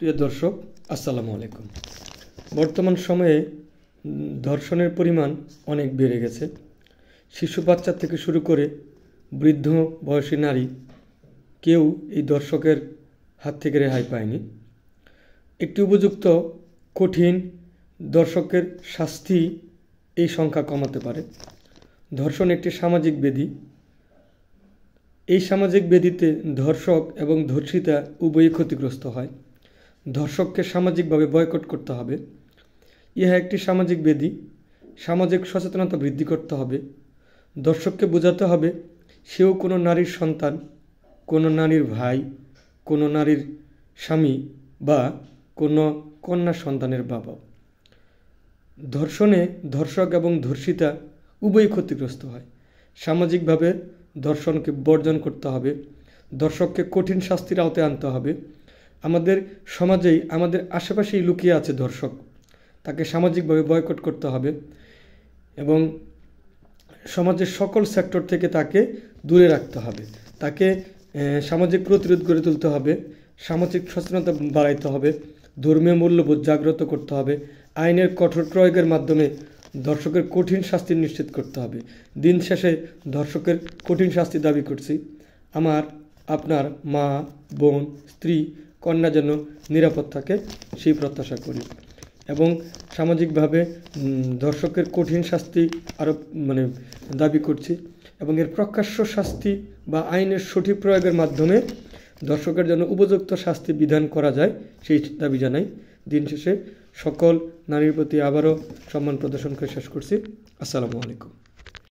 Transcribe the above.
প্রিয় দর্শক, আসসালামু আলাইকুম। বর্তমান সময়ে ধর্ষণের পরিমাণ অনেক বেড়ে গেছে। শিশু বাচ্চা থেকে শুরু করে বৃদ্ধ বয়সী নারী কেউ এই ধর্ষকের হাত থেকে রেহাই পায়নি। একটি উপযুক্ত কঠিন ধর্ষকের শাস্তি এই সংখ্যা কমাতে পারে। ধর্ষণ একটি সামাজিক ব্যাধি। এই সামাজিক ব্যাধিতে ধর্ষক এবং ধর্ষিতা উভয়ই ক্ষতিগ্রস্ত হয়। ধর্ষককে সামাজিকভাবে বয়কট করতে হবে। ইহা একটি সামাজিক ব্যাধি। সামাজিক সচেতনতা বৃদ্ধি করতে হবে। ধর্ষককে বোঝাতে হবে সেও কোনো নারীর সন্তান, কোনো নারীর ভাই, কোনো নারীর স্বামী বা কোনো কন্যা সন্তানের বাবা। ধর্ষণে ধর্ষক এবং ধর্ষিতা উভয়ই ক্ষতিগ্রস্ত হয়। সামাজিকভাবে ধর্ষণকে বর্জন করতে হবে। ধর্ষককে কঠিন শাস্তির আওতায় আনতে হবে। আমাদের সমাজেই আমাদের আশেপাশেই লুকিয়ে আছে ধর্ষক, তাকে সামাজিকভাবে বয়কট করতে হবে এবং সমাজের সকল সেক্টর থেকে তাকে দূরে রাখতে হবে। তাকে সামাজিক প্রতিরোধ গড়ে তুলতে হবে, সামাজিক সচেতনতা বাড়াইতে হবে, ধর্মীয় মূল্যবোধ জাগ্রত করতে হবে, আইনের কঠোর প্রয়োগের মাধ্যমে ধর্ষকের কঠিন শাস্তি নিশ্চিত করতে হবে। দিন শেষে ধর্ষকের কঠিন শাস্তি দাবি করছি। আপনার মা, বোন, স্ত্রী, কন্যা যেন নিরাপদ থাকে সেই প্রত্যাশা করি এবং সামাজিকভাবে ধর্ষকের কঠিন শাস্তি আরও দাবি করছি এবং এর প্রকাশ্য শাস্তি বা আইনের সঠিক প্রয়োগের মাধ্যমে ধর্ষকের জন্য উপযুক্ত শাস্তি বিধান করা যায় সেই দাবি জানাই। দিন শেষে সকল নারীর প্রতি আবারও সম্মান প্রদর্শন করে শেষ করছি। আসসালামু আলাইকুম।